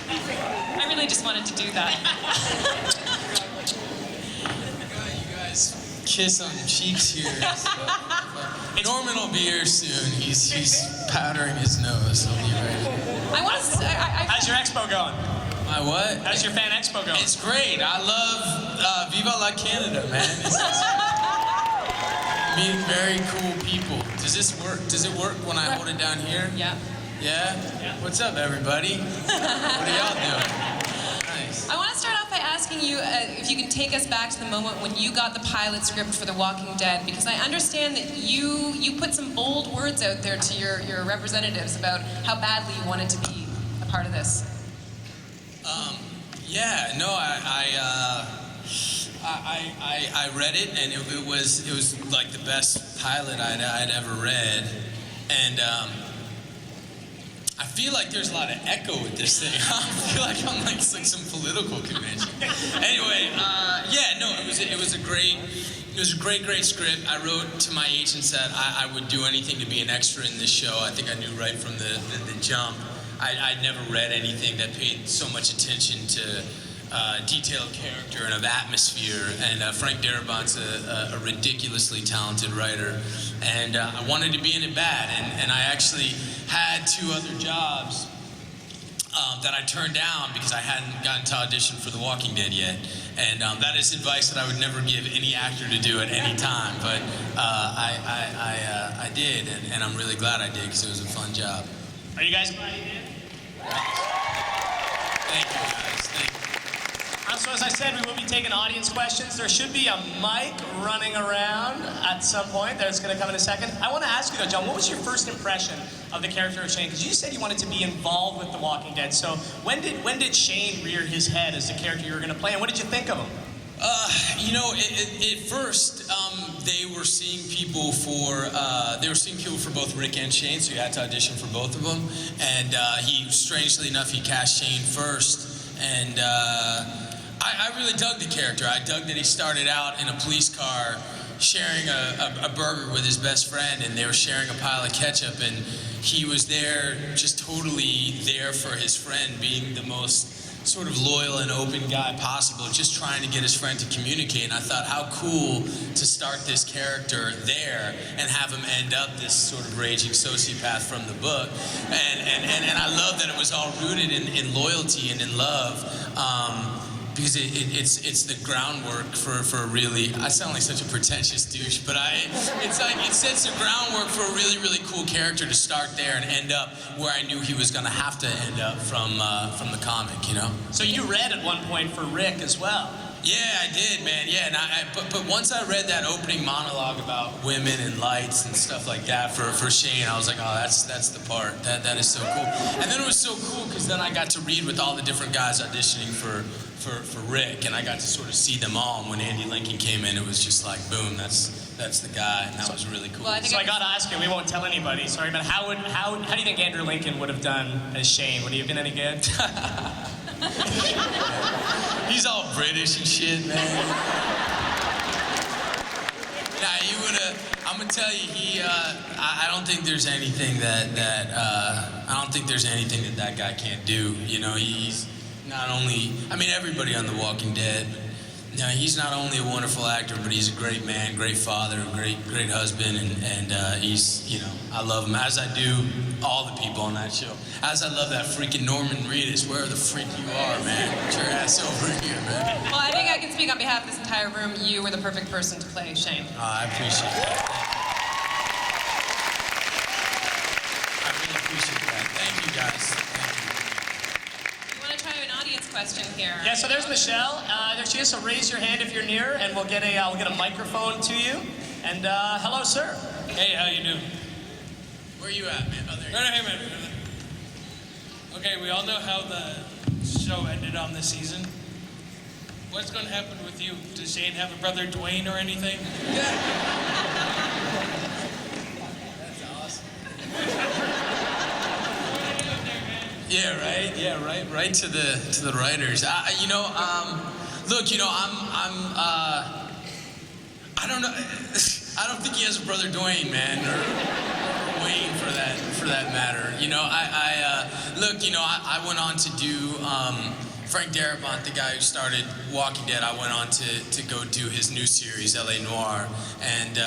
I really just wanted to do that. You guys kiss on the cheeks here. Norman will be here soon. He's powdering his nose. He'll be right. I want to. How's your expo going? My what? How's your fan expo going? It's great. I love Viva la Canada, man. Meeting very cool people. Does this work? Does it work when I hold it down here? Yeah. Yeah? What's up, everybody? What are y'all doing? Nice. I want to start off by asking you if you can take us back to the moment when you got the pilot script for The Walking Dead, because I understand that you put some bold words out there to your representatives about how badly you wanted to be a part of this. Yeah, no, I read it, and it was like the best pilot I'd ever read, and I feel like there's a lot of echo with this thing. I feel like I'm like some political convention. Anyway, yeah, no, it was a great script. I wrote to my agent, said I would do anything to be an extra in this show. I think I knew right from the jump. I'd never read anything that paid so much attention to detailed character and of atmosphere, and Frank Darabont's a ridiculously talented writer, and I wanted to be in it bad, and I actually had 2 other jobs that I turned down because I hadn't gotten to audition for The Walking Dead yet, and that is advice that I would never give any actor to do at any time, but I did, and I'm really glad I did because it was a fun job. Are you guys glad you did? Thank you, guys. Thank you. So as I said, we will be taking audience questions. There should be a mic running around at some point. That's going to come in a second. I want to ask you though, Jon, what was your first impression of the character of Shane? Because you said you wanted to be involved with The Walking Dead. So when did Shane rear his head as the character you were going to play, and what did you think of him? You know, at first, they were seeing people for both Rick and Shane, so you had to audition for both of them. And strangely enough, he cast Shane first, and I really dug the character. I dug that he started out in a police car sharing a burger with his best friend, and they were sharing a pile of ketchup, and he was there, just totally there for his friend, being the most sort of loyal and open guy possible, just trying to get his friend to communicate. And I thought, how cool to start this character there and have him end up this sort of raging sociopath from the book. And I love that it was all rooted in loyalty and in love. Because it's the groundwork for really, I sound like such a pretentious douche, but it's like it sets the groundwork for a really, really cool character to start there and end up where I knew he was going to have to end up from the comic, you know? So you read at one point for Rick as well. Yeah, I did, man. Yeah, and but once I read that opening monologue about women and lights and stuff like that for Shane, I was like, oh, that's the part. That is so cool. And then it was so cool because then I got to read with all the different guys auditioning for Rick, and I got to sort of see them all. And when Andy Lincoln came in, it was just like, boom, that's the guy, and that was really cool. Well, So I got to ask you, we won't tell anybody, sorry, but how do you think Andrew Lincoln would have done as Shane? Would he have been any good? He's all British and shit, man. Nah, he would have. I'm gonna tell you, I don't think there's anything that guy can't do. You know, he's not only. I mean, everybody on The Walking Dead. No, he's not only a wonderful actor, but he's a great man, great father, great husband, and he's, you know, I love him, as I do all the people on that show. As I love that freaking Norman Reedus, where the freak you are, man. Get your ass over here, man. Well, I think I can speak on behalf of this entire room. You were the perfect person to play Shane. I appreciate that. I really appreciate that. Thank you, guys. Question here. Yeah, so there's Michelle. There she is. So raise your hand if you're near, and we'll get a microphone to you. And hello, sir. Hey, how you doing? Where are you at, man? Oh, there you Right here, man. Okay, we all know how the show ended on this season. What's going to happen with you? Does Shane have a brother Dwayne or anything? Yeah. That's awesome. Yeah, right. Yeah, right to the writers. Look, you know, I don't know. I don't think he has a brother Dwayne, man, or Wayne for for that matter. You know, look, you know, I went on to do Frank Darabont, the guy who started Walking Dead. I went on to go do his new series, LA Noir, and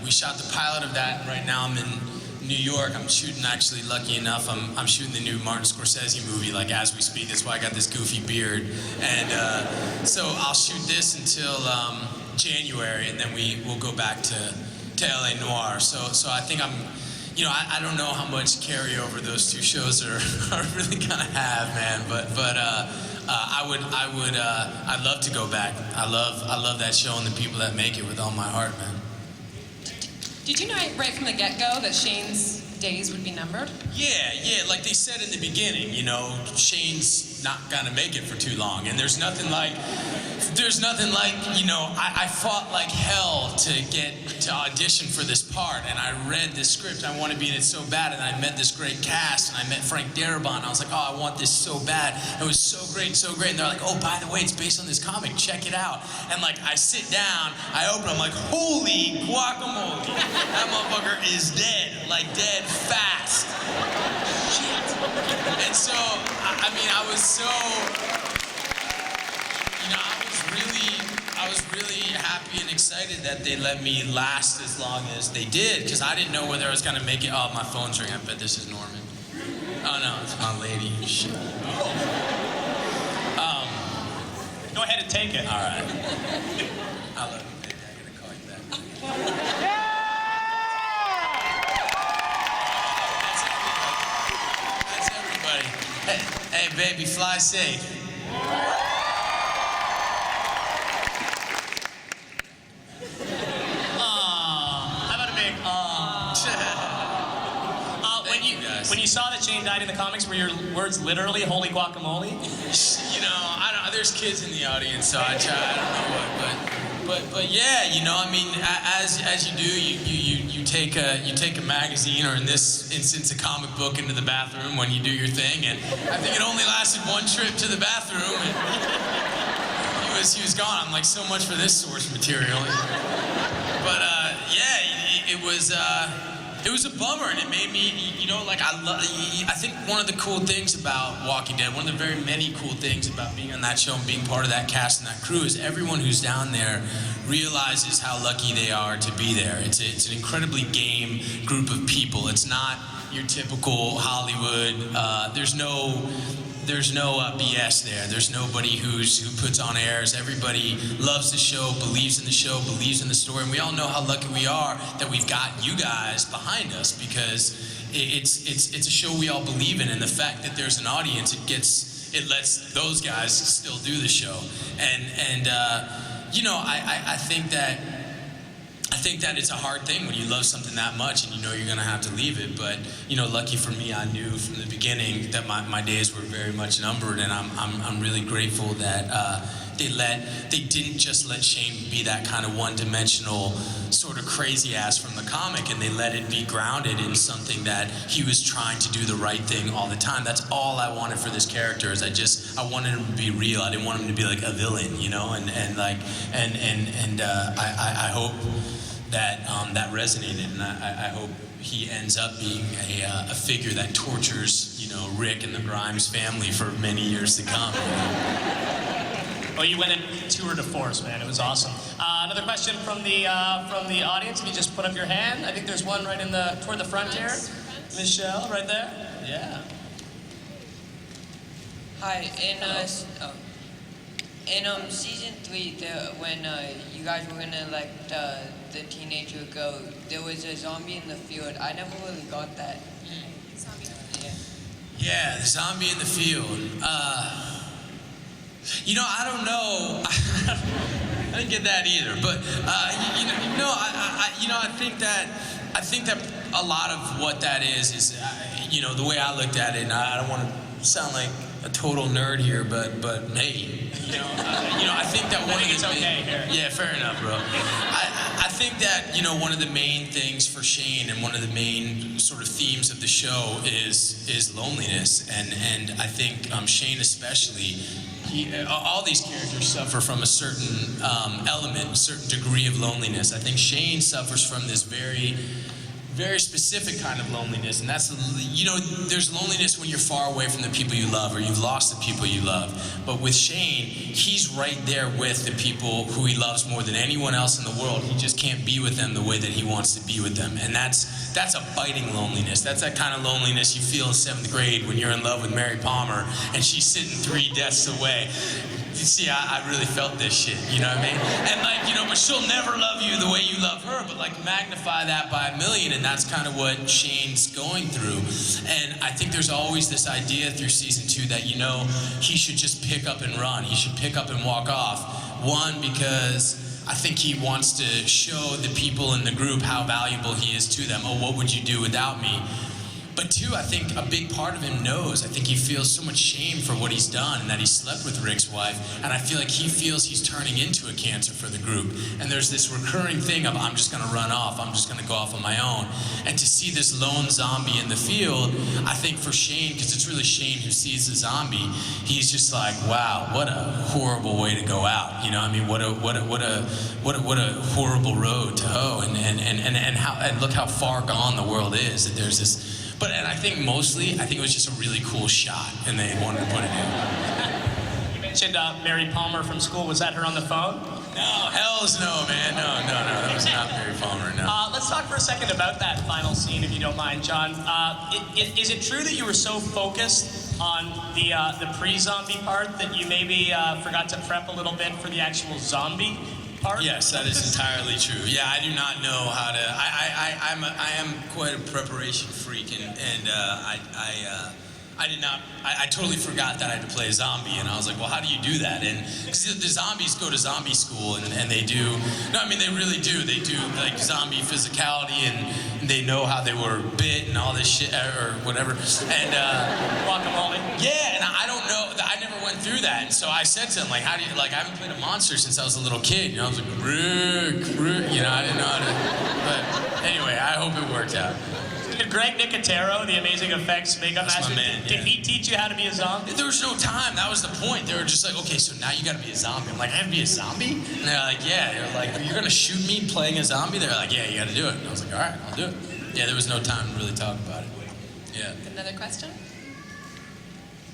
we shot the pilot of that. Right now I'm in New York. I'm shooting, actually, lucky enough, I'm shooting the new Martin Scorsese movie, like, as we speak. That's why I got this goofy beard. And so I'll shoot this until January, and then we'll go back to LA Noir. So I think you know, I don't know how much carryover those two shows are really gonna have, man. But I'd love to go back. I love that show and the people that make it with all my heart, man. Did you know right from the get-go that Shane's days would be numbered? Yeah, like they said in the beginning, you know, Shane's not gonna make it for too long, and there's nothing like, you know, I fought like hell to get to audition for this part, and I read this script, I want to be in it so bad, and I met this great cast, and I met Frank Darabont, and I was like, oh, I want this so bad. It was so great, and they're like, oh, by the way, it's based on this comic, check it out. And like, I sit down, I open, I'm like, holy guacamole, that motherfucker is dead, like dead fast. Shit. And so, I mean, I was so, you know, I was really happy and excited that they let me last as long as they did, because I didn't know whether I was gonna make it. Oh, my phone's ringing. I bet this is Norman. Oh no, it's my lady. Shit. Go ahead and take it. All right. I love you, baby. I'm gonna call you back. That's everybody. Hey, baby, fly safe. When you saw that Shane died in the comics, were your words literally "holy guacamole"? You know, there's kids in the audience, so I don't know what, but yeah, you know, I mean, as you do, you take a magazine, or in this instance, a comic book, into the bathroom when you do your thing, and I think it only lasted one trip to the bathroom, and he was gone. I'm like, so much for this source material. But yeah, it was a bummer, and it made me, you know, like, I think one of the cool things about Walking Dead, one of the very many cool things about being on that show and being part of that cast and that crew, is everyone who's down there realizes how lucky they are to be there. It's an incredibly game group of people. It's not your typical Hollywood. There's no BS there. There's nobody who puts on airs. Everybody loves the show, believes in the show, believes in the story, and we all know how lucky we are that we've got you guys behind us, because it's a show we all believe in, and the fact that there's an audience, it lets those guys still do the show, and you know, I think that it's a hard thing when you love something that much and you know you're going to have to leave it. But, you know, lucky for me, I knew from the beginning that my days were very much numbered, and I'm really grateful that they didn't just let Shane be that kind of one-dimensional sort of crazy ass from the comic, and they let it be grounded in something that he was trying to do the right thing all the time. That's all I wanted for this character, is I wanted him to be real. I didn't want him to be like a villain, you know, and I hope that resonated, and I hope he ends up being a figure that tortures, you know, Rick and the Grimes family for many years to come. You know? Well, you went in tour de force, man. It was awesome. Another question from the audience. If you just put up your hand, I think there's one right toward the front here. Michelle, right there. Yeah. Hi. In season 3, when you guys were gonna let the teenager go, there was a zombie in the field. I never really got that. Yeah, the zombie in the field. You know, I don't know. I didn't get that either. But I think that a lot of what that is you know, the way I looked at it. And I don't want to sound like a total nerd here, but hey, you know, I think that one of the yeah, fair enough, bro. I think that, you know, one of the main things for Shane, and one of the main sort of themes of the show is loneliness, and I think Shane especially. All these characters suffer from a certain element, a certain degree of loneliness. I think Shane suffers from this very very specific kind of loneliness, and that's, there's loneliness when you're far away from the people you love, or you've lost the people you love. But with Shane, he's right there with the people who he loves more than anyone else in the world. He just can't be with them the way that he wants to be with them, and that's a biting loneliness. That's that kind of loneliness you feel in 7th grade when you're in love with Mary Palmer and she's sitting 3 desks away. You see, I really felt this shit, you know what I mean? And but she'll never love you the way you love her, but magnify that by 1,000,000, and that's kind of what Shane's going through. And I think there's always this idea through season 2 that, he should just pick up and run. He should pick up and walk off. One, because I think he wants to show the people in the group how valuable he is to them. Oh, what would you do without me? But 2, I think a big part of him knows. I think he feels so much shame for what he's done and that he slept with Rick's wife. And I feel like he feels he's turning into a cancer for the group. And there's this recurring thing of, I'm just going to run off. I'm just going to go off on my own. And to see this lone zombie in the field, I think for Shane, because it's really Shane who sees the zombie, he's just like, wow, what a horrible way to go out. You know, I mean, what a horrible road to hoe. And look how far gone the world is. That there's this. And I think it was just a really cool shot, and they wanted to put it in. You mentioned Mary Palmer from school. Was that her on the phone? No, hells no, man. No, that was not Mary Palmer, no. Let's talk for a second about that final scene, if you don't mind, Jon. Is it true that you were so focused on the pre-zombie part that you maybe forgot to prep a little bit for the actual zombie part? Yes, that is entirely true. Yeah, I do not know how to. I am quite a preparation freak, and I did not. I totally forgot that I had to play a zombie, and I was like, well, how do you do that? And because the zombies go to zombie school, and they do. No, I mean they really do. They do zombie physicality, and they know how they were bit and all this shit or whatever. And guacamole. Yeah, and I don't know. I never went through that, and so I said to him, how do you, I haven't played a monster since I was a little kid. I was like, Rick, I didn't know how to. But anyway, I hope it worked out. Did Greg Nicotero, the amazing effects makeup That's master, my man, did he teach you how to be a zombie? There was no time. That was the point. They were just like, okay, so now you got to be a zombie. I'm like, I have to be a zombie? And they're like, yeah. They're like, you're going to shoot me playing a zombie? They're like, yeah, you got to do it. And I was like, all right, I'll do it. Yeah, there was no time to really talk about it. Yeah. Another question?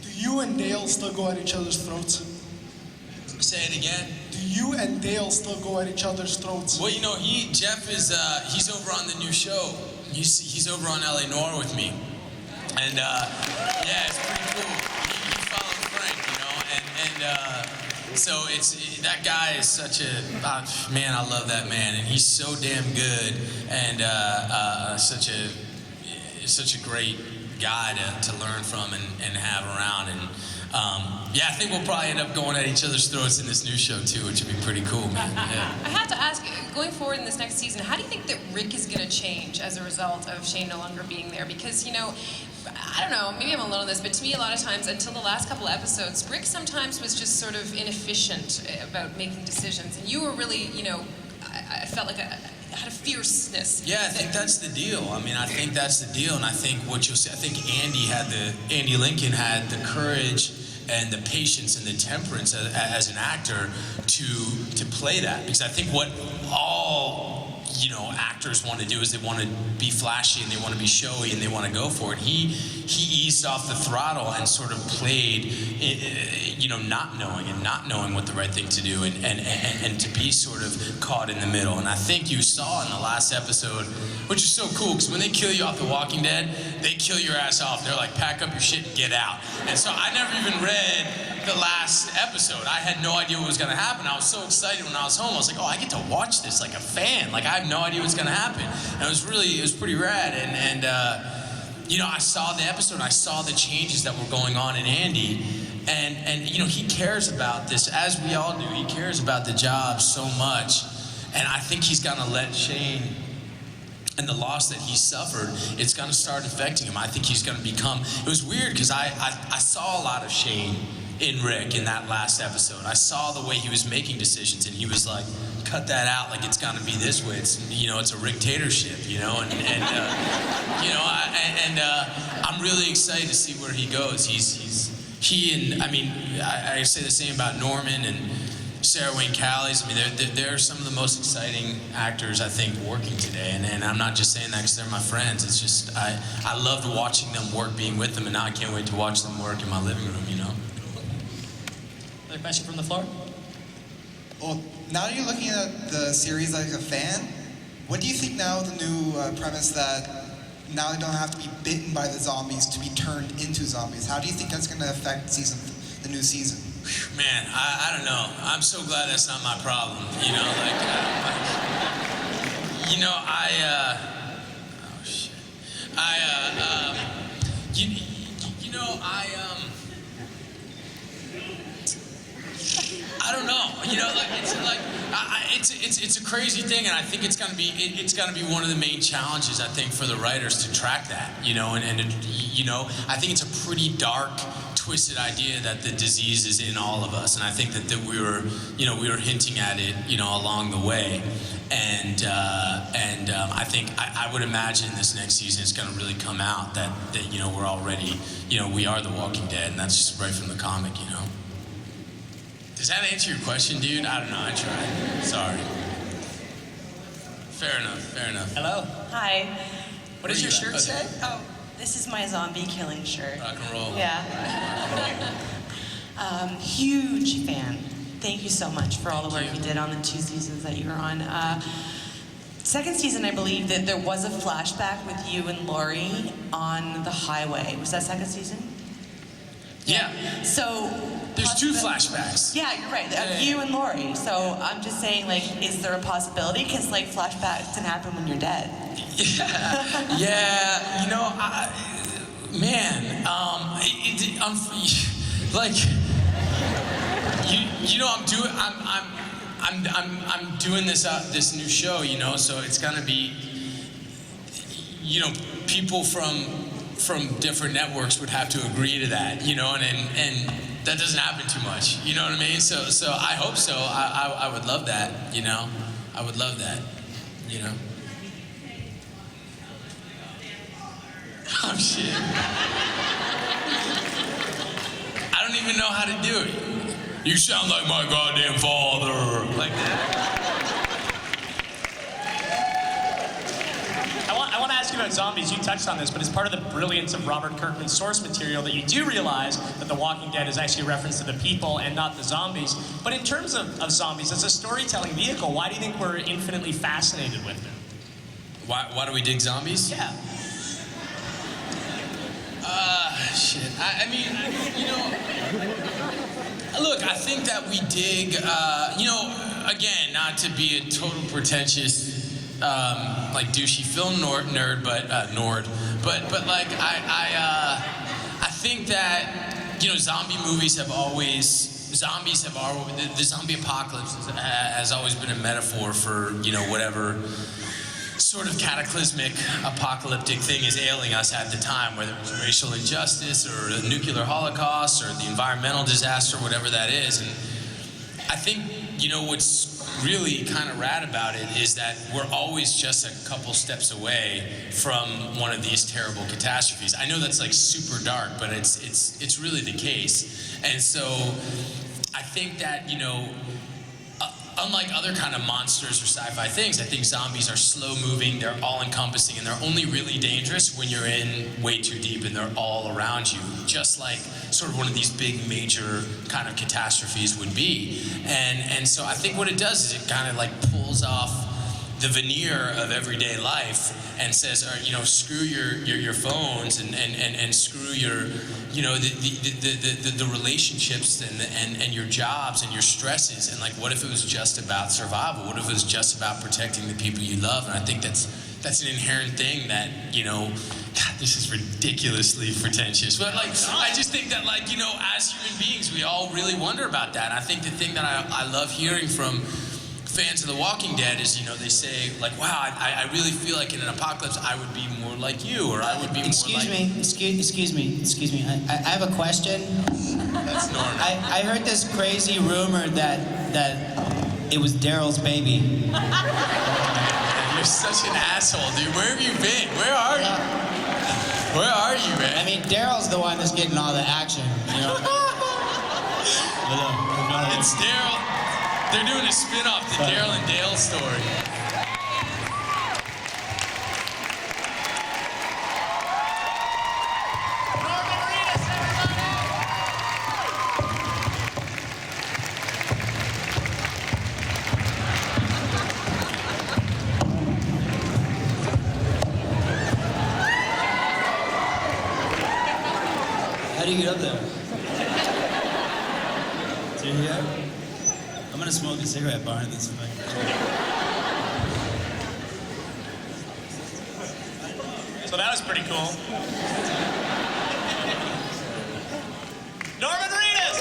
Do you and Dale still go at each other's throats? Say it again. Do you and Dale still go at each other's throats? Well, Jeff is, he's over on the new show. He's over on LA Noir with me. And, yeah, it's pretty cool. He followed Frank, so that guy is such a, man, I love that man. And he's so damn good and such a great guy to learn from and have around. And, I think we'll probably end up going at each other's throats in this new show too, which would be pretty cool, man. Yeah. I have to ask, going forward in this next season, how do you think that Rick is going to change as a result of Shane no longer being there? Because, I don't know, maybe I'm alone in this, but to me a lot of times, until the last couple episodes, Rick sometimes was just sort of inefficient about making decisions. And you were really, I felt like I had a fierceness. Yeah, I think that's the deal. I mean, I think that's the deal, and I think what you'll see, I think Andy Lincoln had the courage and the patience and the temperance as an actor to play that, because I think what all actors want to do is they want to be flashy and they want to be showy and they want to go for it. He eased off the throttle and sort of played, not knowing what the right thing to do and to be sort of caught in the middle. And I think you saw in the last episode, which is so cool, because when they kill you off The Walking Dead, they kill your ass off. They're like, pack up your shit and get out. And so I never even read the last episode. I had no idea what was going to happen. I was so excited when I was home. I was like, oh, I get to watch this like a fan. Like, I have no idea what's going to happen. And it was pretty rad. And I saw the episode, and I saw the changes that were going on in Andy. And he cares about this, as we all do. He cares about the job so much. And I think he's going to let Shane and the loss that he suffered, it's going to start affecting him. I think he's going to become... It was weird, because I saw a lot of Shane in Rick in that last episode. I saw the way he was making decisions, and he was like, cut that out, like it's gonna be this way. It's it's a dictatorship, I'm really excited to see where he goes. I say the same about Norman and Sarah Wayne Callies. I mean, they're some of the most exciting actors I think working today, and I'm not just saying that because they're my friends. It's just I loved watching them work, being with them, and now I can't wait to watch them work in my living room. You know. Another question from the floor? Well, now that you're looking at the series like a fan, what do you think now of the new premise that now they don't have to be bitten by the zombies to be turned into zombies? How do you think that's going to affect the new season? Man, I don't know. I'm so glad that's not my problem. You know, oh shit. I don't know. You know, like it's a crazy thing, and I think it's gonna be one of the main challenges I think for the writers to track that. You know, and you know, I think it's a pretty dark, twisted idea that the disease is in all of us, and I think that we were hinting at it, you know, along the way, and I think I would imagine this next season it's going to really come out that you know we're already, you know, we are the Walking Dead, and that's just right from the comic, you know. Does that answer your question, dude? I don't know. I tried. Sorry. Fair enough. Hello. Hi. What does your shirt say? Oh, this is my zombie killing shirt. Rock and roll. Yeah. Huge fan. Thank you so much for all the work you did on the 2 seasons that you were on. Second season, I believe that there was a flashback with you and Lori on the highway. Was that second season? Yeah. So There's 2 flashbacks. Yeah, you're right. You and Lori. So I'm just saying, like, is there a possibility? Because like flashbacks can happen when you're dead. Yeah. You know, you know, I'm doing this new show, you know, so it's gonna be, you know, people from different networks would have to agree to that, you know, and that doesn't happen too much, you know what I mean? So I hope so. I would love that, you know. I would love that, you know. Oh shit. I don't even know how to do it. You sound like my goddamn father. Like that. I want to ask you about zombies. You touched on this, but as part of the brilliance of Robert Kirkman's source material, that you do realize that The Walking Dead is actually a reference to the people and not the zombies. But in terms of zombies, as a storytelling vehicle, why do you think we're infinitely fascinated with them? Why do we dig zombies? Yeah. Shit. I mean, you know, look, I think that we dig, you know, again, not to be a total pretentious, like douchey film nerd, but like I think that, you know, zombies have always, the zombie apocalypse has always been a metaphor for, you know, whatever sort of cataclysmic apocalyptic thing is ailing us at the time, whether it was racial injustice or a nuclear holocaust or the environmental disaster, whatever that is. And I think, you know, what's really kind of rad about it is that we're always just a couple steps away from one of these terrible catastrophes. I know that's like super dark, but it's really the case. And so I think that, you know, unlike other kind of monsters or sci-fi things, I think zombies are slow-moving, they're all-encompassing, and they're only really dangerous when you're in way too deep and they're all around you, just like sort of one of these big major kind of catastrophes would be. And so I think what it does is it kind of like pulls off the veneer of everyday life and says, you know, screw your phones and screw your, you know, the relationships and your jobs and your stresses, and like, what if it was just about survival? What if it was just about protecting the people you love? And I think that's an inherent thing that, you know, God, this is ridiculously pretentious, but like, I just think that, like, you know, as human beings, we all really wonder about that. And I think the thing that I love hearing from fans of The Walking Dead is, you know, they say, like, wow, I really feel like in an apocalypse I would be more like you, or I would be more like... Excuse me. I have a question. That's normal. I heard this crazy rumor that it was Daryl's baby. You're such an asshole, dude. Where have you been? Where are you? Where are you, man? I mean, Daryl's the one that's getting all the action, you know? It's Daryl. They're doing a spin-off, the Daryl and Dale story. Norman Reedus, everybody! How do you get up there? Do you hear? I'm gonna smoke a cigarette behind this thing. So that was pretty cool. Norman Reedus!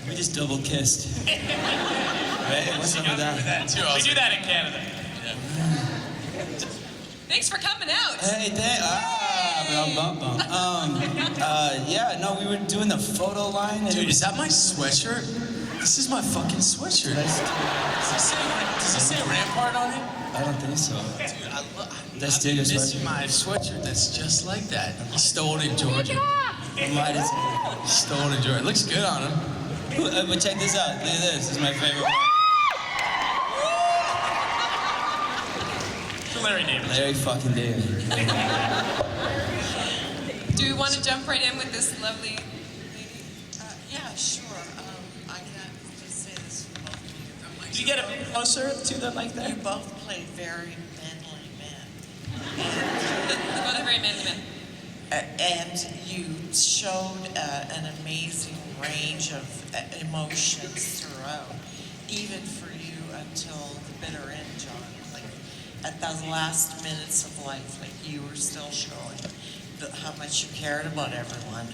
We just double kissed. Right? What's up with that? We do that in Canada. Thanks for coming out. Hey, yeah, no, we were doing the photo line. And Dude, is that my sweatshirt? This is my fucking sweatshirt. Does it say Rampart on it? I don't think so. Dude, That's I've Digger been missing sweatshirt. my sweatshirt that's just like that. He stole it in Georgia. Might as well. He stole it in Georgia. It looks good on him. But check this out. Look at this. This is my favorite one. Larry David. Larry fucking David. Do we want to jump right in with this lovely lady? Yeah, sure. I can't just say this for both of you. Did you get a bit closer to the mic there? You both played very manly men. Both are very manly men. And you showed an amazing range of emotions throughout, even for you until the bitter end, John. Like at the last minutes of life, like you were still showing how much you cared about everyone.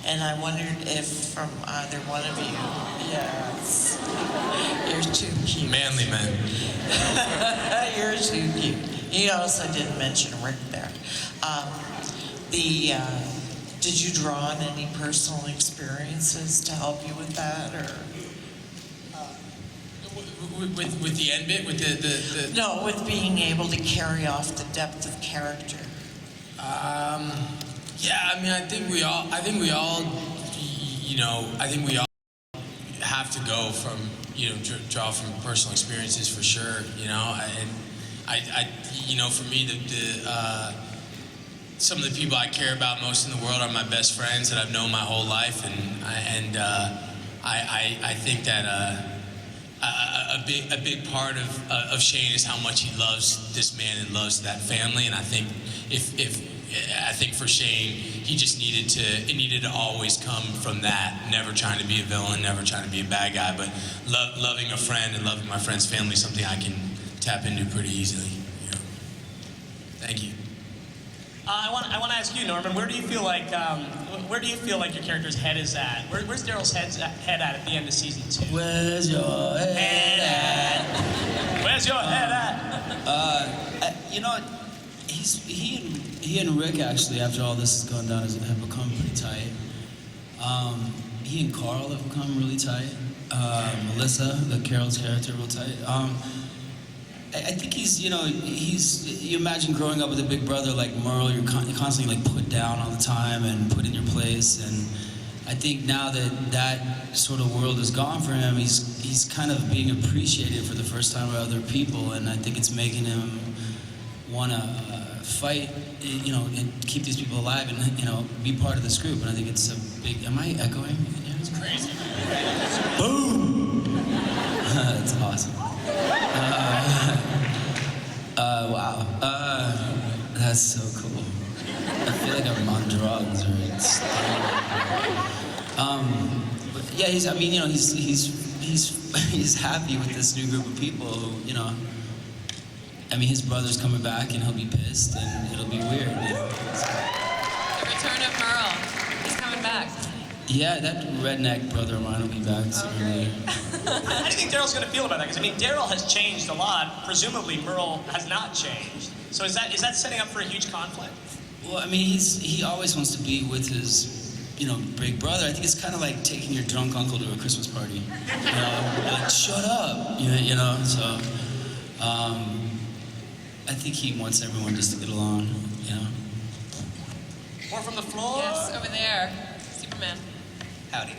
And I wondered if from either one of you, yes, you're too cute. Manly men. You're too cute. You notice I didn't mention Rick there. Did you draw on any personal experiences to help you with that, or? With the end bit, with the No, with being able to carry off the depth of character. yeah, I mean, I think we all, have to go from, draw from personal experiences for sure, and I for me, some of the people I care about most in the world are my best friends that I've known my whole life, and I think that a big part of Shane is how much he loves this man and loves that family, and I think I think for Shane, he just needed to always come from that, never trying to be a villain, never trying to be a bad guy, but loving a friend and loving my friend's family is something I can tap into pretty easily. Thank you. I want to ask you, Norman. Where do you feel like your character's head is at? Where's Daryl's head at the end of season 2? Where's your head at? Where's your head at? He and Rick actually, after all this has gone down, have become pretty tight. He and Carl have become really tight. Melissa, the Carol's character, real tight. I think you imagine growing up with a big brother like Merle, you're constantly like put down all the time and put in your place, and I think now that sort of world is gone for him, he's kind of being appreciated for the first time by other people, and I think it's making him want to fight, and keep these people alive and, be part of this group, and I think it's a big, am I echoing? Yeah, it's crazy. Boom! That's awesome. Wow. That's so cool. I feel like I'm on drugs or it's. But yeah, he's happy with this new group of people who, his brother's coming back and he'll be pissed and it'll be weird. The return of Merle. He's coming back. Yeah, that redneck brother of mine will be back sooner or later. How do you think Daryl's going to feel about that? Because Daryl has changed a lot. Presumably, Merle has not changed. So is that setting up for a huge conflict? Well, he always wants to be with his, big brother. I think it's kind of like taking your drunk uncle to a Christmas party. Like, shut up, So, I think he wants everyone just to get along, you know? More from the floor. Yes, over there. Superman. Howdy.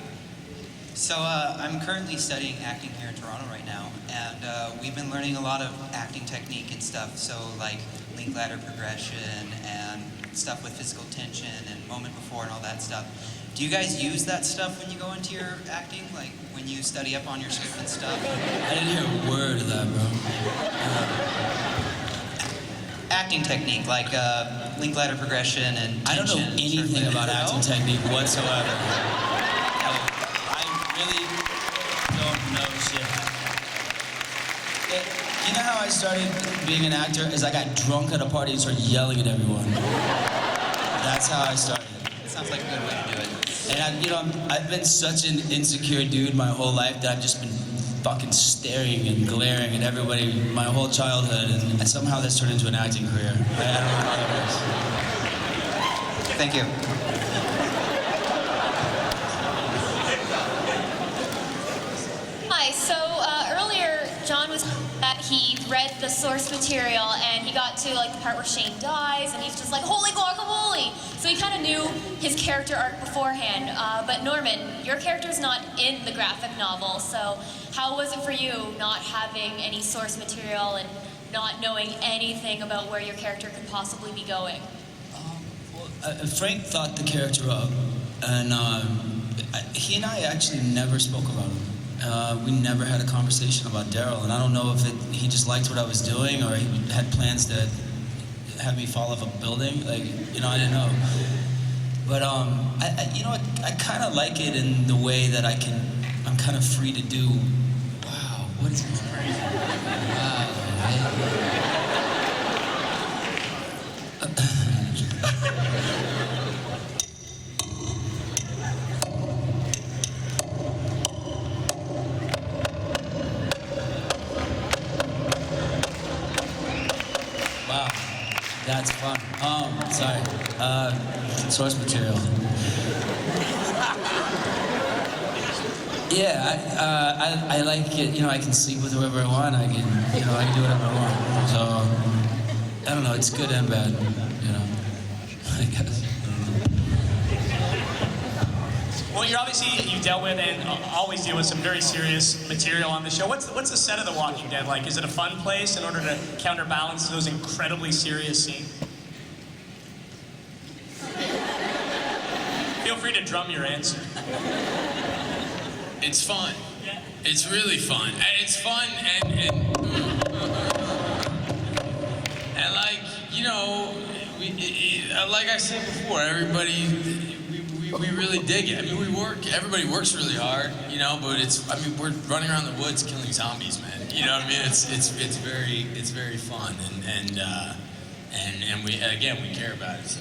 So I'm currently studying acting here in Toronto right now, and we've been learning a lot of acting technique and stuff, so like link ladder progression and stuff with physical tension and moment before and all that stuff. Do you guys use that stuff when you go into your acting, like when you study up on your script and stuff? I didn't hear a word of that, bro. Acting technique, like link ladder progression and tension. I don't know anything about acting technique whatsoever. I really don't know shit. You know how I started being an actor? Is I got drunk at a party and started yelling at everyone. That's how I started. It sounds like a good way to do it. And I've been such an insecure dude my whole life that I've just been fucking staring and glaring at everybody my whole childhood, and somehow that's turned into an acting career. I don't know how that works. Thank you. Hi, so earlier Jon was that he read the source material and he got to like the part where Shane dies and he's just like, holy guacamole! So he kind of knew his character arc beforehand. But Norman, your character's not in the graphic novel, so how was it for you not having any source material and not knowing anything about where your character could possibly be going? Frank thought the character up, and he and I actually never spoke about him. We never had a conversation about Daryl, and I don't know if he just liked what I was doing or he had plans to have me fall off a building. Like, I didn't know. But I kind of like it in the way that I'm kind of free to do. Wow, what is going on? Wow. Wow, that's fun. Sorry. Source material. Yeah, I like it. I can sleep with whoever I want. I can do whatever I want. So I don't know. It's good and bad. I guess. Well, you dealt with and always deal with some very serious material on the show. What's the set of The Walking Dead like? Is it a fun place in order to counterbalance those incredibly serious scenes? Feel free to drum your answer. It's fun. Yeah. It's really fun. And it's fun and like, like I said before, everybody, we really dig it. I mean, everybody works really hard, but we're running around the woods killing zombies, man. You know what I mean? It's very fun, and we care about it. So.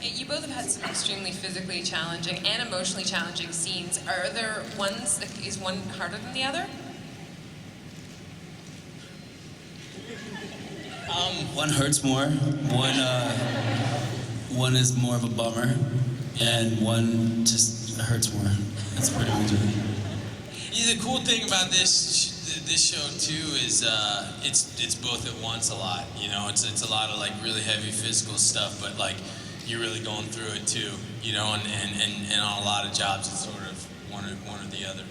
You both have had some extremely physically challenging and emotionally challenging scenes. Are there is one harder than the other? One hurts more. One is more of a bummer, and one just hurts more. That's pretty much it. Yeah, the cool thing about this show too is it's both at once a lot. It's a lot of like really heavy physical stuff, but like you're really going through it too. And on a lot of jobs it's sort of one or the other.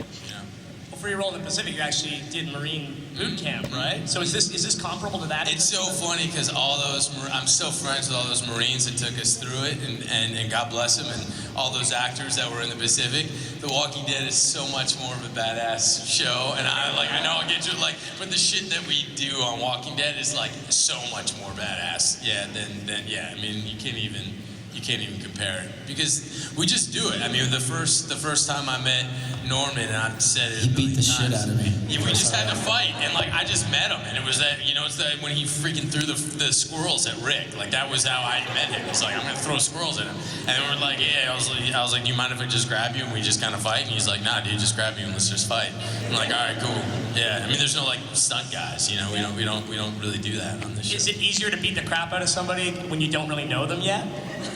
Well, for your role in the Pacific, you actually did Marine boot camp, right? So is this comparable to that? It's so funny because I'm still friends with all those Marines that took us through it, and God bless them, and all those actors that were in the Pacific. The Walking Dead is so much more of a badass show, and I know I'll get you but the shit that we do on Walking Dead is like so much more badass. Yeah, than I mean you can't even compare it because we just do it. I mean the first time I met Norman, and I've said it. He beat the shit out of me. Yeah, we just had to fight, and like I just met him, and it was that it's that when he freaking threw the squirrels at Rick. Like that was how I met him. It's like I'm gonna throw squirrels at him, and then we're like, yeah. I was like, do you mind if I just grab you and we just kind of fight? And he's like, nah, dude, just grab you and let's just fight. I'm like, all right, cool. Yeah, I mean, there's no like stunt guys. We don't really do that on this show. Is it easier to beat the crap out of somebody when you don't really know them yet?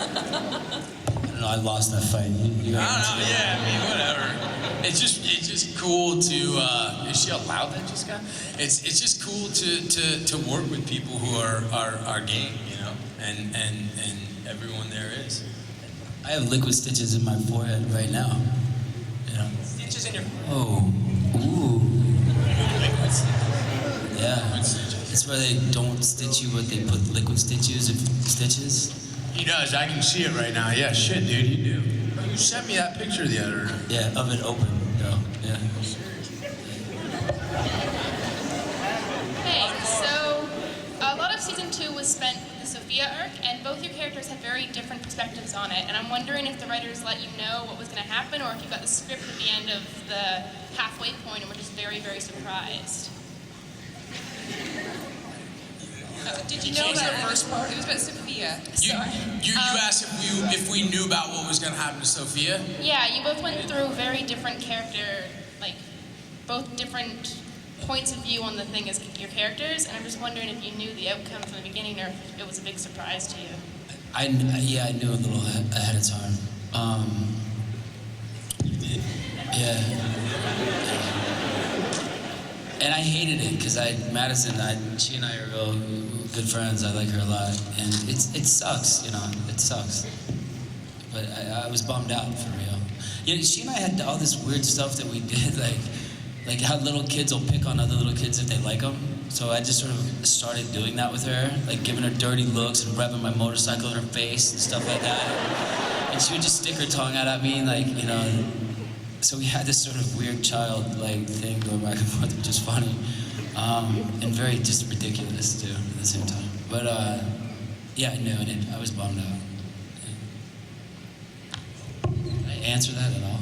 I don't know. I lost that fight. You I don't know. Yeah, I mean, whatever. it's just cool to. Is she allowed that, Jessica? It's just cool to work with people who are game, you know, and everyone there is. I have liquid stitches in my forehead right now. You know. Stitches in your. Oh, ooh. Yeah. It's where they don't stitch you, but they put liquid stitches. He does. I can see it right now. Yeah, shit, dude, you do. Oh, you sent me that picture the other night. Yeah, of it open, though. Yeah. Hey, so a lot of season 2 was spent with the Sophia arc, and both your characters have very different perspectives on it. And I'm wondering if the writers let you know what was going to happen, or if you got the script at the end of the halfway point and were just very, very surprised. Did you know that the first part? It was about Sophia. You asked if we knew about what was going to happen to Sophia? Yeah, you both went through very different character, like, both different points of view on the thing as your characters, and I'm just wondering if you knew the outcome from the beginning or if it was a big surprise to you. I knew a little ahead of time. And I hated it because Madison, she and I are real good friends. I like her a lot, and it sucks, you know. It sucks. But I was bummed out for real. You know, she and I had all this weird stuff that we did, like how little kids will pick on other little kids if they like them. So I just sort of started doing that with her, like giving her dirty looks and revving my motorcycle in her face and stuff like that. And she would just stick her tongue out at me, like, you know. So we had this sort of weird child-like thing going back and forth, which is funny, and very just ridiculous too at the same time. But yeah, no, I was bummed out. Yeah. Did I answer that at all?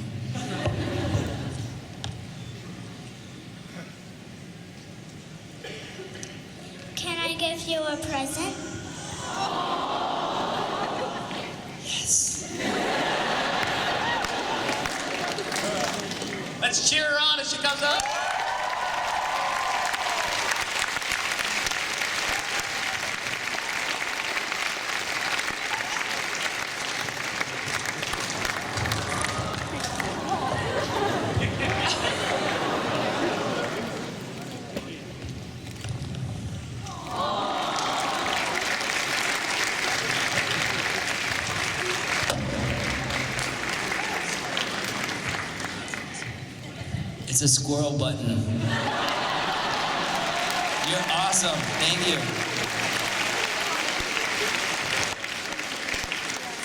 Can I give you a present? Yes. Let's cheer her on as she comes up. It's a squirrel button. You're awesome. Thank you.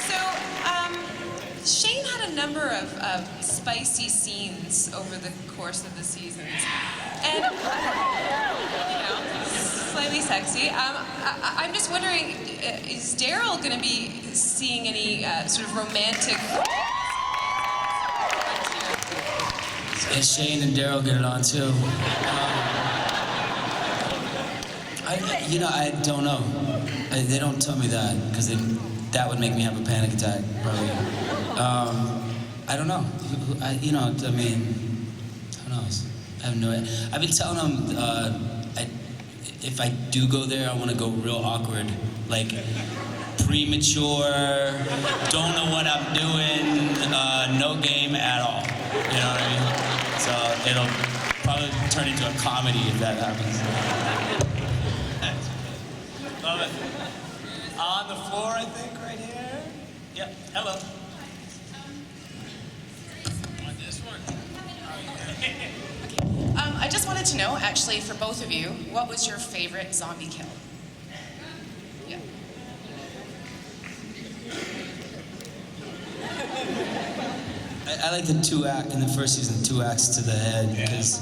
So, Shane had a number of spicy scenes over the course of the seasons, and you know, slightly sexy. I'm just wondering, is Daryl going to be seeing any sort of romantic? And Shane and Daryl get it on too. I don't know. They don't tell me that because that would make me have a panic attack, probably. I don't know. Who knows? I have no idea. I've been telling them if I do go there, I want to go real awkward, like premature, don't know what I'm doing, no game at all. You know what I mean? So it'll probably turn into a comedy if that happens. Love it. On the floor, I think, right here. Yep. Hello. On this one. I just wanted to know, actually, for both of you, what was your favorite zombie kill? Yeah. I like the in the first season, 2 axes to the head, because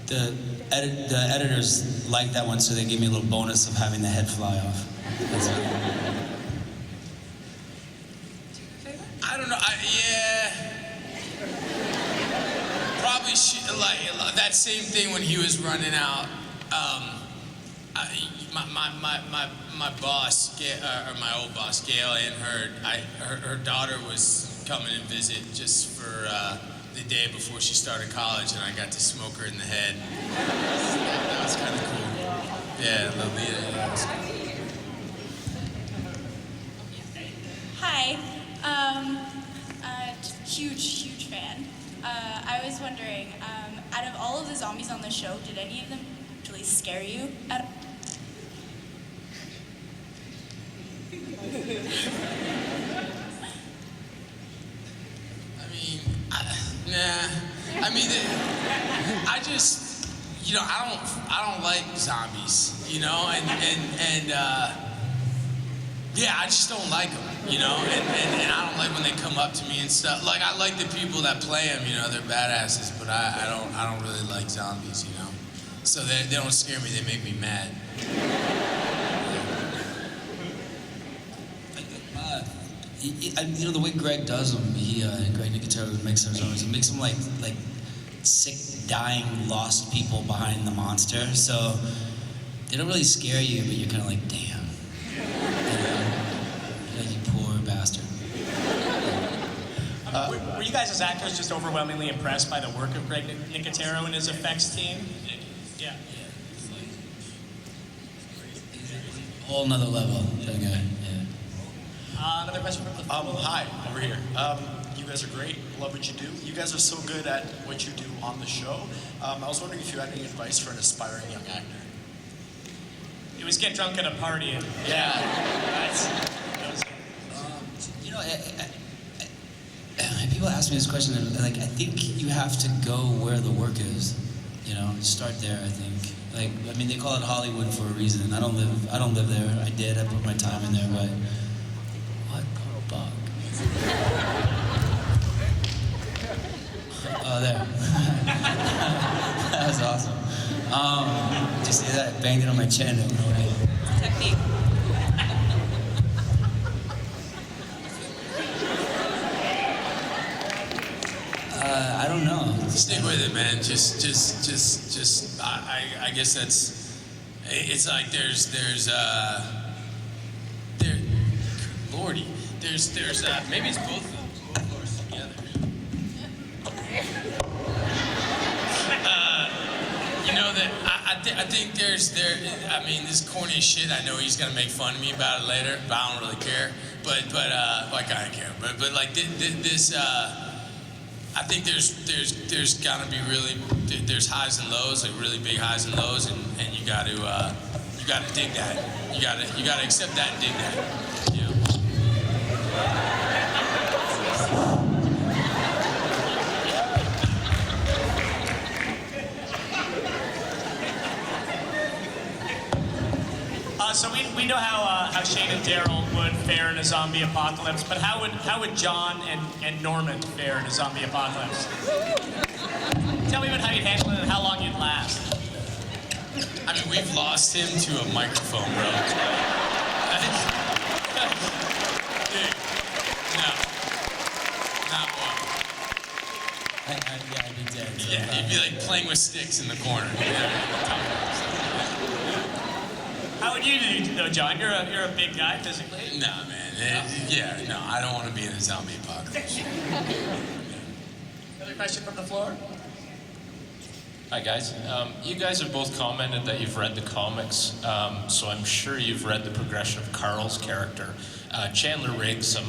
the editors liked that one, so they gave me a little bonus of having the head fly off. That's it. I don't know. Probably like that same thing when he was running out. My boss, or my old boss, Gail, and her daughter was coming and visit just for the day before she started college, and I got to smoke her in the head. That was kind of cool. Yeah, Lolita. Yeah, that was cool. Hi, huge fan. I was wondering, out of all of the zombies on the show, did any of them actually scare you? Nah. I mean, I just, I don't like zombies, and yeah, I just don't like them, and I don't like when they come up to me and stuff. Like, I like the people that play them, they're badasses, but I don't really like zombies, So they don't scare me, they make me mad. The way Greg does them, Greg Nicotero makes those zombies. He makes them like sick, dying, lost people behind the monster. So they don't really scare you, but you're kind of like, damn. You poor bastard. Were you guys as actors just overwhelmingly impressed by the work of Greg Nicotero and his effects team? Yeah. Whole nother level, that guy. Another question from the Hi, over here. You guys are great. Love what you do. You guys are so good at what you do on the show. I was wondering if you had any advice for an aspiring young actor. It was get drunk at a party. And, People ask me this question, and I think you have to go where the work is. Start there. I think. They call it Hollywood for a reason. I don't live there. I did. I put my time in there, but what bug? Oh, there. That was awesome. Did you see that? Banged it on my chin. Technique. I don't know. Stick with it, man. Just. I guess it's like there's Lordy. There's maybe it's both of us together. I think this corny shit. I know he's gonna make fun of me about it later, but I don't really care. But I kind of care. But like this. I think there's gotta be there's highs and lows, like really big highs and lows, and you gotta dig that. You gotta accept that and dig that. So we know how Shane and Daryl would fare in a zombie apocalypse, but how would Jon and Norman fare in a zombie apocalypse? Tell me about how you'd handle it and how long you'd last. I mean, we've lost him to a microphone, bro. Dude, no, not one. I'd be dead. Yeah, he'd be like playing with sticks in the corner. How would you do, though, Jon? You're a big guy physically. Nah, man. I don't want to be in a zombie apocalypse. Another question from the floor? Hi, guys. You guys have both commented that you've read the comics, so I'm sure you've read the progression of Carl's character. Chandler Riggs, I'm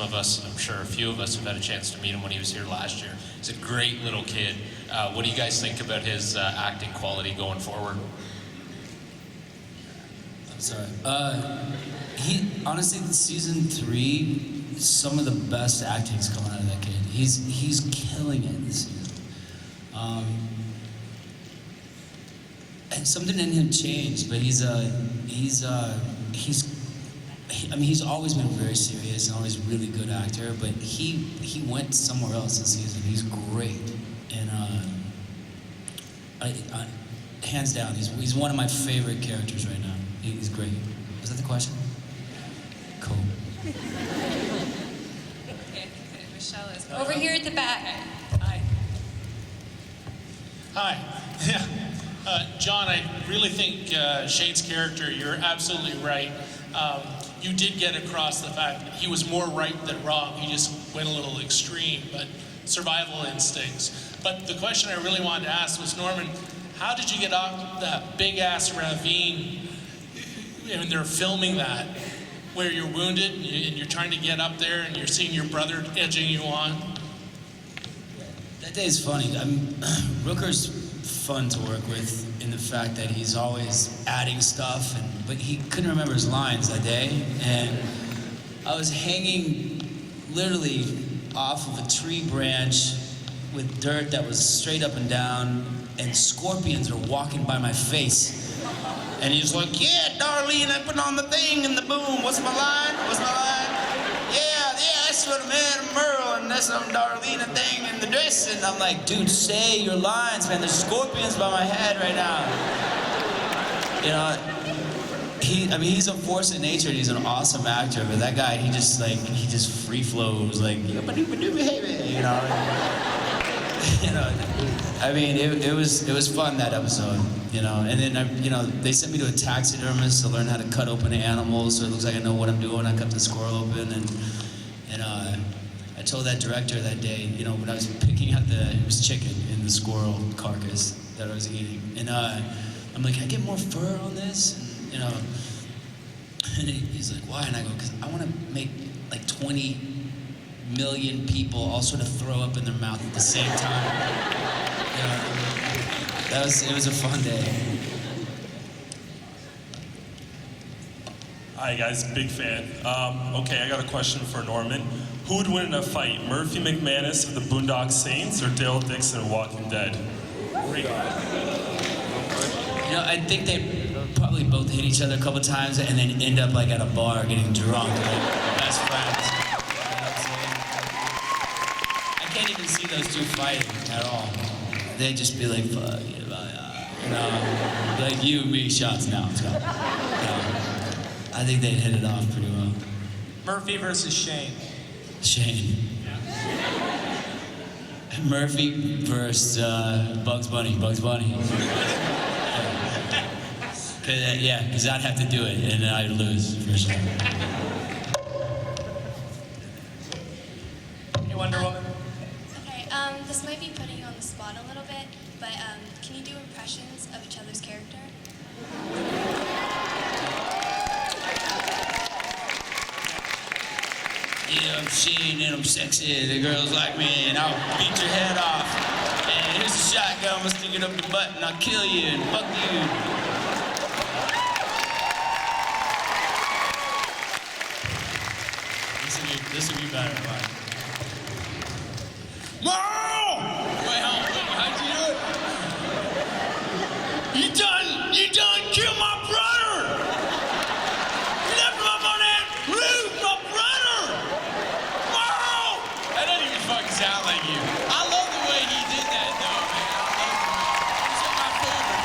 sure a few of us have had a chance to meet him when he was here last year. He's a great little kid. What do you guys think about his acting quality going forward? Sorry. Honestly, season 3, some of the best acting's coming out of that kid. He's killing it this season. And something in him changed, but he's always been very serious and always a really good actor, but he went somewhere else this season. He's great. And hands down, he's one of my favorite characters right now. He's great. Was that the question? Cool. Okay, Michelle is Over here at the back. Hi. Hi. Jon, I really think Shane's character, you're absolutely right. You did get across the fact that he was more right than wrong. He just went a little extreme, but survival instincts. But the question I really wanted to ask was, Norman, how did you get off that big-ass ravine when they're filming that, where you're wounded and you're trying to get up there and you're seeing your brother edging you on? That Dave's funny. Rooker's fun to work with in the fact that he's always adding stuff, but he couldn't remember his lines that day, and I was hanging literally off of a tree branch with dirt that was straight up and down, and scorpions were walking by my face. And he was like, yeah, Darlene, I put on the thing and the boom. What's my line? What's my line? Yeah, that's what I'm in, Merle, and that's Darlene, a thing in the dress. And I'm like, dude, say your lines, man. There's scorpions by my head right now. You know, he's a force of nature, and he's an awesome actor, but that guy, he just free flows, like, you know. You know, I mean, it was fun, that episode, you know. And then they sent me to a taxidermist to learn how to cut open animals, so it looks like I know what I'm doing. I cut the squirrel open, and I told that director that day, you know, when I was picking out it was chicken in the squirrel carcass that I was eating, and I'm like, can I get more fur on this? And, you know, and he's like, why? And I go, because I want to make like 20 million people all sort of throw up in their mouth at the same time. You know, it was a fun day. Hi guys, big fan. Okay, I got a question for Norman. Who would win in a fight, Murphy McManus of the Boondock Saints or Daryl Dixon of Walking Dead? You know, I think they probably both hit each other a couple times and then end up like at a bar getting drunk, like best friends. I can't even see those two fighting at all. They'd just be like, fuck, you know, like you and me, shots now, let's go. I think they'd hit it off pretty well. Murphy versus Shane. Shane. Murphy versus Bugs Bunny. Yeah, because I'd have to do it, and then I'd lose, for sure. Hey, Wonder Woman. Okay, this might be putting you on the spot a little bit, but can you do impressions of each other's character? Yeah, I'm Shane and I'm sexy. The girls like me, and I'll beat your head off. And here's a shotgun, I'm gonna stick it up your butt, and I'll kill you and fuck you. This will be better. Merle! Wait, how'd you do it? You done killed my brother! You left my money, Ruth, my brother! Merle! That doesn't even fucking sound like you. I love the way he did that, though, man. He's my favorite,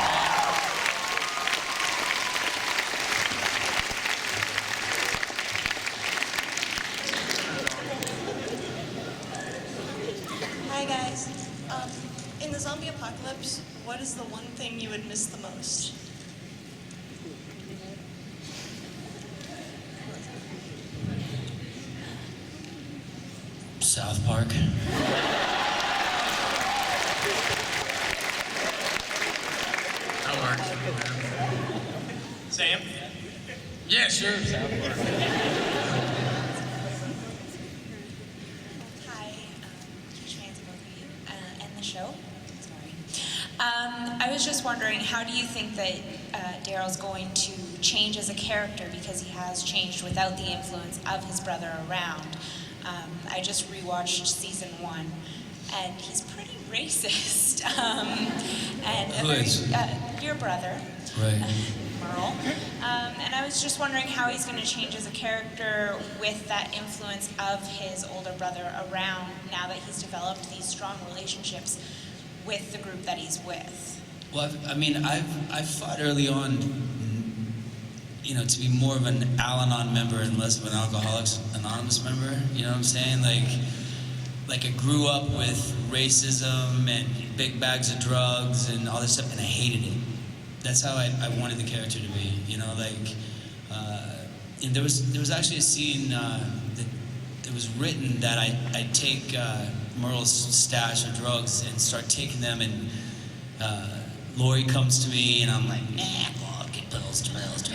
Hi guys. In the zombie apocalypse, what is the one thing you would miss the most? South Park. That works. Sam? Yeah, sure. South Park. Hi, huge fans of both of you and the show. Sorry. I was just wondering, how do you think that Daryl's going to change as a character, because he has changed without the influence of his brother around? I just rewatched season 1, and he's pretty racist. Who is? Your brother. Right. Merle. And I was just wondering how he's going to change as a character with that influence of his older brother around, now that he's developed these strong relationships with the group that he's with. Well, I've fought early on, you know, to be more of an Al-Anon member and less of an Alcoholics Anonymous member. You know what I'm saying? Like I grew up with racism and big bags of drugs and all this stuff, and I hated it. That's how I wanted the character to be. You know, and there was actually a scene that was written that I take Merle's stash of drugs and start taking them, and Lori comes to me, and I'm like, well, get pills, drugs,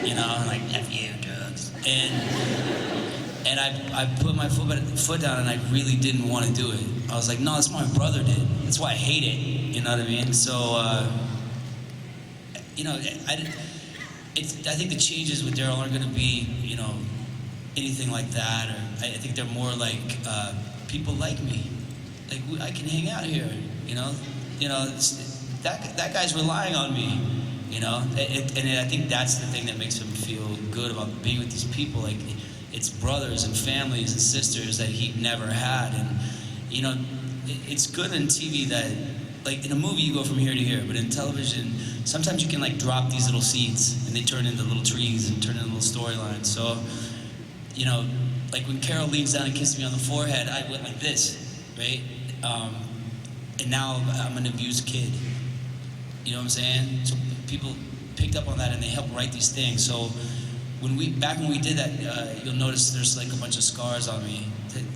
you know, I'm like, F you, drugs. And And I put my foot down, and I really didn't want to do it. I was like, no, that's what my brother did. That's why I hate it. You know what I mean? So, you know, I think the changes with Daryl aren't going to be, you know, anything like that. Or I think they're more like people like me. Like I can hang out here. You know, that guy's relying on me. You know, and I think that's the thing that makes him feel good about being with these people. Like it's brothers and families and sisters that he never had. And you know, it's good in TV that, like in a movie you go from here to here, but in television sometimes you can like drop these little seeds and they turn into little trees and turn into little storylines. So, you know, like when Carol leans down and kisses me on the forehead, I went like this, right? And now I'm an abused kid. You know what I'm saying? So people picked up on that and they helped write these things. So back when we did that, you'll notice there's like a bunch of scars on me.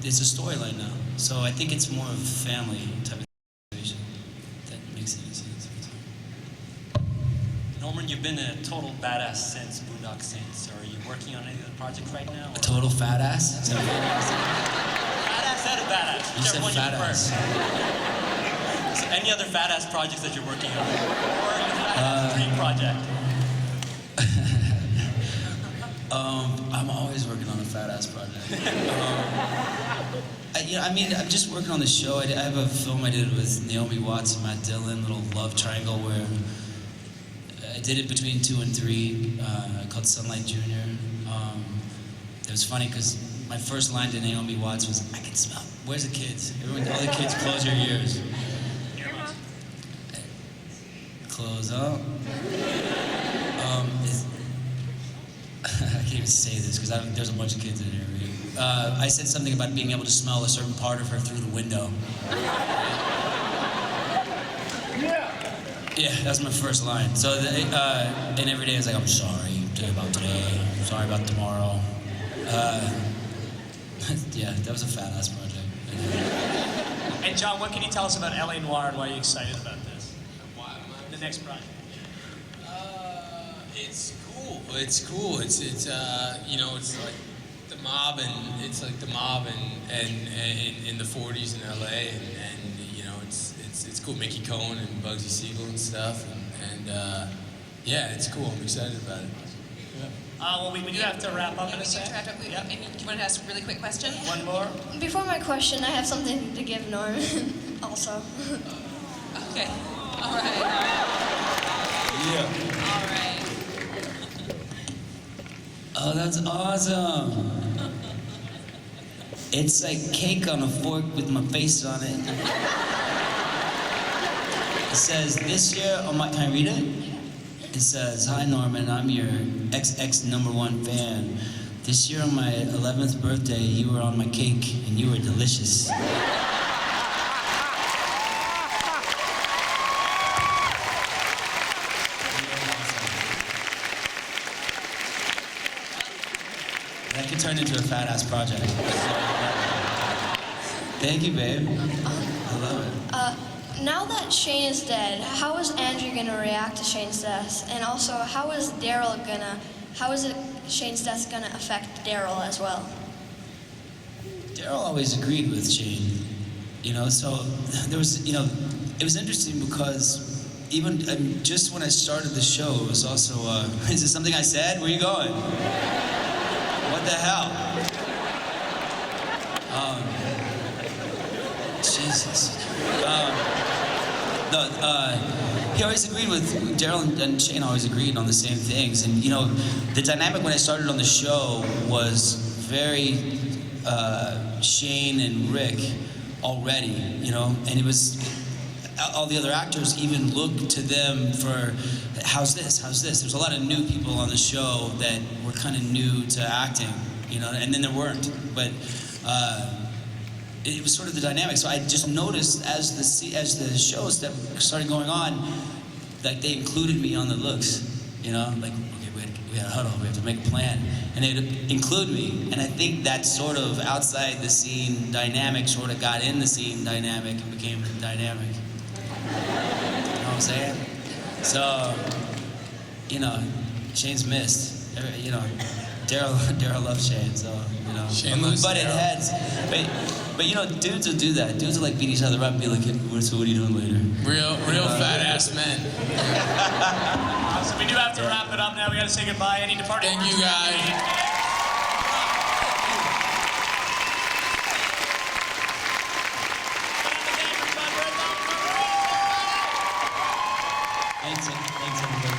It's a storyline now. So I think it's more of a family type of situation. If that makes any sense. Norman, you've been a total badass since Boondock Saints. Are you working on any of the projects right now? A total fat ass? Is that Badass and a badass. You said Whichever one fat you ass. prefer. So any other fat ass projects that you're working on? Or your fat ass dream project? I'm always working on a fat ass project. I'm just working on the show. I have a film I did with Naomi Watts and Matt Dillon, little love triangle where I did it between 2 and 3, called Sunlight Junior. It was funny because my first line to Naomi Watts was, "I can smell. Where's the kids? Everyone, all the kids, close your ears." Close up. I can't even say this because there's a bunch of kids in here. I said something about being able to smell a certain part of her through the window. Yeah, that's my first line. So, and every day I was like, "I'm sorry about today. I'm sorry about tomorrow." Yeah, that was a fat ass project. And Jon, what can you tell us about LA Noir and why are you excited about this? The next project. It's cool. It's cool. It's you know, it's like the mob and in the 40s in LA and you know it's cool. Mickey Cohen and Bugsy Siegel and stuff and yeah, it's cool. I'm excited about it. Well, we do have to wrap up in a second. Amy, do you want to ask a really quick question? One more. Before my question, I have something to give Norman also. Okay. All right. Yeah. All right. Oh, that's awesome. It's like cake on a fork with my face on it. It says, this year, can I read it? It says, "Hi Norman, I'm your XX #1 fan. This year on my 11th birthday, you were on my cake and you were delicious." That could turn into a fat ass project. Thank you, babe. I love it. Now that Shane is dead, how is Andrew gonna react to Shane's death? And also, how is Shane's death gonna affect Daryl as well? Daryl always agreed with Shane, you know, so there was, you know, it was interesting because even just when I started the show, it was also, is this something I said? Where are you going? What the hell? Jesus. He always agreed with, Daryl and Shane always agreed on the same things. And, you know, the dynamic when I started on the show was very Shane and Rick already, you know, and it was, all the other actors even looked to them for, how's this? There's a lot of new people on the show that were kind of new to acting, you know, and then there weren't, but it was sort of the dynamic. So I just noticed as the shows that started going on, like they included me on the looks, you know, like, okay, we had a huddle, we have to make a plan, and they'd include me, and I think that sort of outside the scene dynamic sort of got in the scene dynamic and became dynamic. You know what I'm saying? So, you know, Shane's missed. You know, Daryl loves Shane, so you know. Shane we loves butted Daryl. heads, but you know, dudes will do that. Dudes will like beat each other up and be like, "So what are you doing later?" Real fat ass men. So we do have to wrap it up now. We got to say goodbye. Any departing Thank you, guys. Thanks everybody.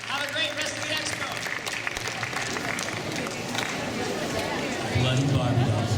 Have a great rest of the expo. Bloody Barbie dolls.